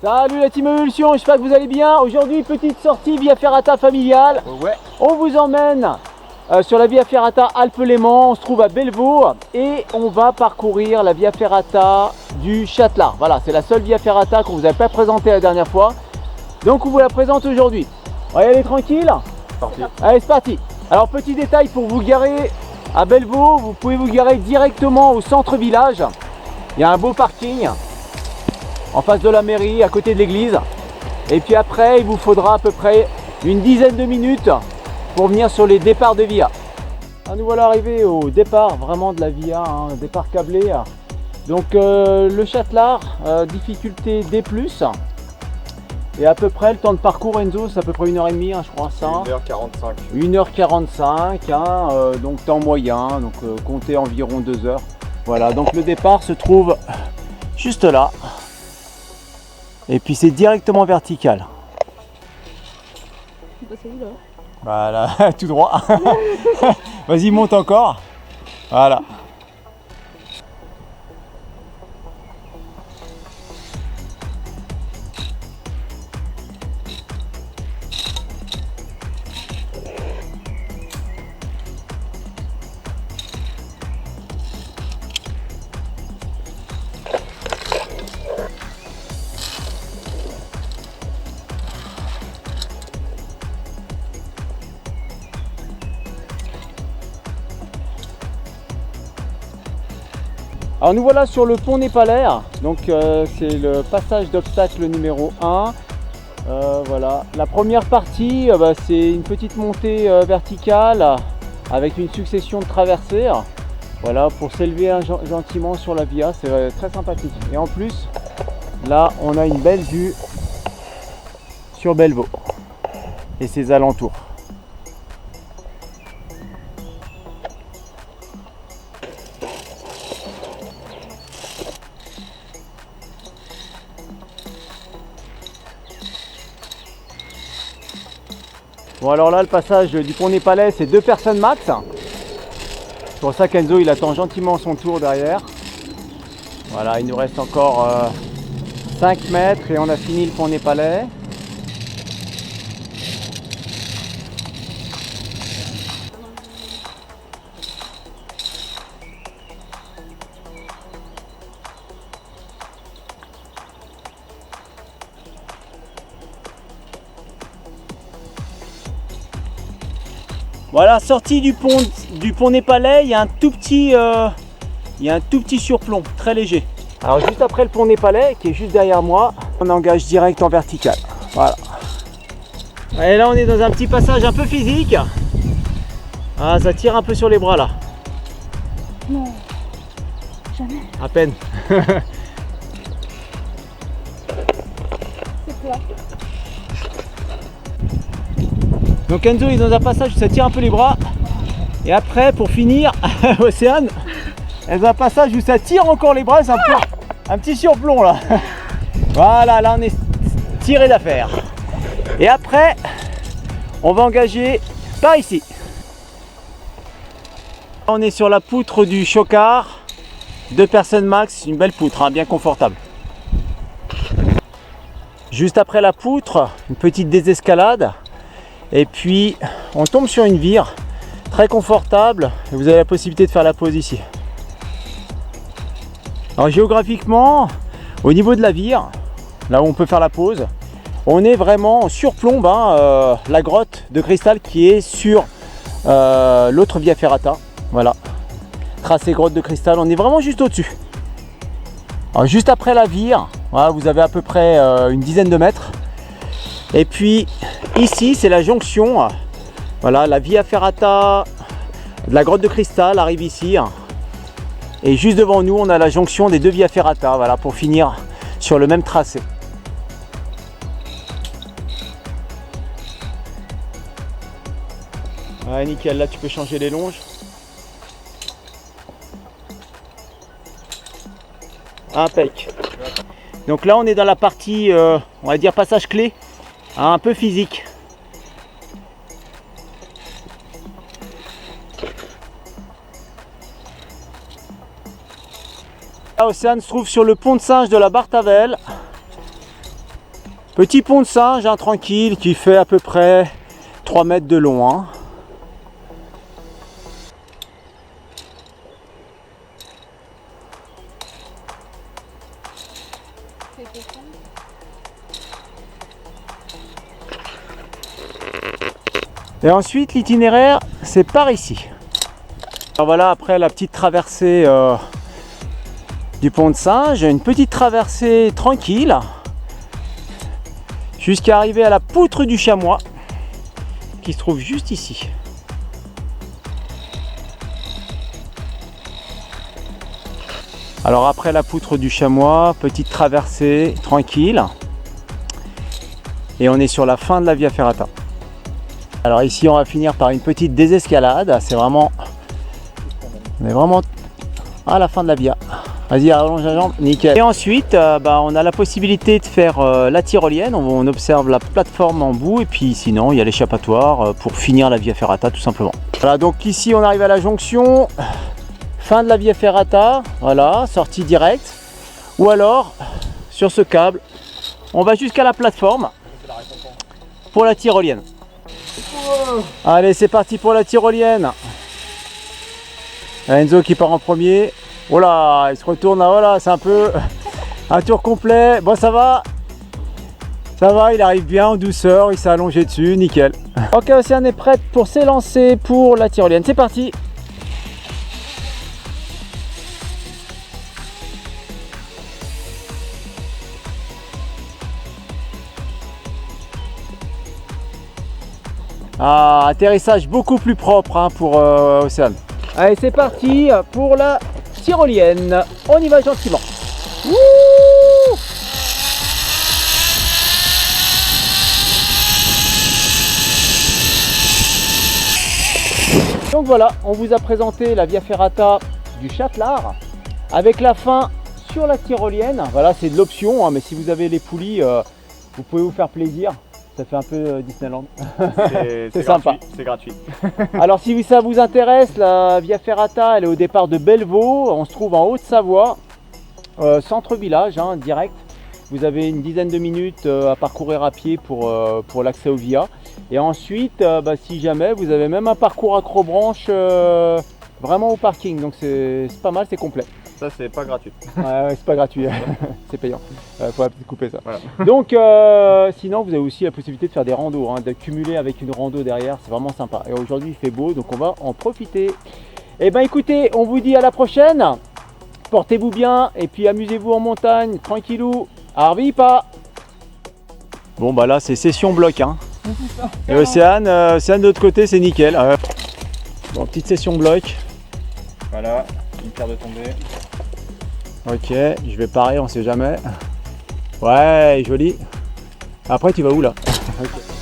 Salut la team Évolution, j'espère que vous allez bien. Aujourd'hui, petite sortie Via Ferrata familiale. Ouais. On vous emmène sur la Via Ferrata Alpes-Léman. On se trouve à Bellevaux et on va parcourir la Via Ferrata du Châtelard. Voilà, c'est la seule Via Ferrata qu'on vous avait pas présentée la dernière fois. Donc on vous la présente aujourd'hui. On va y aller tranquille. Parti. Allez, c'est parti. Alors petit détail, pour vous garer à Bellevaux, vous pouvez vous garer directement au centre-village. Il y a un beau parking en face de la mairie, à côté de l'église. Et puis après, il vous faudra à peu près une dizaine de minutes pour venir sur les départs de Via. Nous voilà arrivés au départ vraiment de la Via, départ câblé. Donc le Châtelard, difficulté D+. Et à peu près le temps de parcours, Enzo, c'est à peu près 1h30, je crois ça. 1h45. 1h45, donc temps moyen, donc comptez environ 2 heures. Voilà, donc le départ se trouve juste là. Et puis c'est directement vertical. C'est où là? Voilà, tout droit. Vas-y, monte encore. Voilà. Alors nous voilà sur le pont Népalais, donc c'est le passage d'obstacle numéro 1. Voilà. La première partie, c'est une petite montée verticale avec une succession de traversées. Voilà, pour s'élever gentiment sur la Via, c'est très sympathique. Et en plus, là on a une belle vue sur Bellevaux et ses alentours. Bon alors là le passage du pont Népalais c'est 2 personnes max. C'est pour ça qu'Enzo il attend gentiment son tour derrière. Voilà, il nous reste encore 5 mètres et on a fini le pont Népalais. Voilà, sortie du pont Népalais, il y a un tout petit surplomb, très léger. Alors juste après le pont Népalais, qui est juste derrière moi, on engage direct en vertical. Voilà. Et là on est dans un petit passage un peu physique. Ah, ça tire un peu sur les bras là. Non, jamais. À peine. C'est plat. Donc Enzo est dans un passage où ça tire un peu les bras. Et après, pour finir, Océane est dans un passage où ça tire encore les bras. C'est un petit surplomb là. Voilà, là on est tiré d'affaire. Et après, on va engager par ici. On est sur la poutre du Chocard. 2 personnes max, une belle poutre, bien confortable. Juste après la poutre, une petite désescalade. Et puis on tombe sur une vire très confortable et vous avez la possibilité de faire la pause ici. Alors géographiquement, au niveau de la vire, là où on peut faire la pause, on est vraiment en surplombe la grotte de cristal qui est sur l'autre Via Ferrata. Voilà, tracé grotte de cristal, on est vraiment juste au-dessus. Alors juste après la vire, voilà, vous avez à peu près une dizaine de mètres. Et puis ici c'est la jonction, voilà, la Via Ferrata de la grotte de cristal arrive ici. Et juste devant nous on a la jonction des 2 Via Ferrata, voilà, pour finir sur le même tracé. Ouais, nickel, là tu peux changer les longes. Impec. Donc là on est dans la partie, on va dire passage clé. Un peu physique. Océane se trouve sur le pont de Singe de la Bartavelle. Petit pont de singe, hein, tranquille, qui fait à peu près 3 mètres de long. Hein. Et ensuite l'itinéraire c'est par ici. Alors voilà, après la petite traversée du pont de singe, une petite traversée tranquille jusqu'à arriver à la poutre du chamois qui se trouve juste ici. Alors après la poutre du chamois, petite traversée tranquille et on est sur la fin de la Via Ferrata. Alors ici on va finir par une petite désescalade, c'est vraiment, on est vraiment à la fin de la Via. Vas-y, allonge la jambe, nickel. Et ensuite on a la possibilité de faire la tyrolienne, on observe la plateforme en bout et puis sinon il y a l'échappatoire pour finir la Via Ferrata tout simplement. Voilà, donc ici on arrive à la jonction, fin de la Via Ferrata, voilà, sortie directe. Ou alors sur ce câble, on va jusqu'à la plateforme pour la tyrolienne. Allez, c'est parti pour la tyrolienne. Enzo qui part en premier. Oh là, il se retourne là, voilà, c'est un peu un tour complet. Bon, ça va, il arrive bien en douceur, il s'est allongé dessus, nickel. Ok, Océane est prête pour s'élancer pour la tyrolienne. C'est parti. Ah, atterrissage beaucoup plus propre hein, pour Océane. Allez, c'est parti pour la tyrolienne. On y va gentiment. Wouh! Donc voilà, on vous a présenté la Via Ferrata du Châtelard avec la fin sur la tyrolienne. Voilà, c'est de l'option, hein, mais si vous avez les poulies, vous pouvez vous faire plaisir. Ça fait un peu Disneyland. C'est sympa. C'est gratuit. Alors si ça vous intéresse, la Via Ferrata, elle est au départ de Bellevaux. On se trouve en Haute-Savoie, centre-village, hein, direct. Vous avez une dizaine de minutes à parcourir à pied pour l'accès aux Via. Et ensuite, si jamais, vous avez même un parcours accrobranche vraiment au parking. Donc c'est pas mal, c'est complet. Ça, c'est pas gratuit. Ouais, c'est pas gratuit, c'est payant. Faudrait peut-être couper ça. Voilà. Donc, sinon, vous avez aussi la possibilité de faire des randos, hein, de cumuler avec une rando derrière, c'est vraiment sympa. Et aujourd'hui, il fait beau, donc on va en profiter. Et ben, écoutez, on vous dit à la prochaine. Portez-vous bien et puis amusez-vous en montagne, tranquillou. Arvipa. Bon, bah là, c'est session bloc, hein. Et Océane, de l'autre côté, c'est nickel. Bon, petite session bloc. Voilà, une paire de tombée. Ok, je vais parer, on sait jamais. Ouais, joli. Après, tu vas où là? Okay.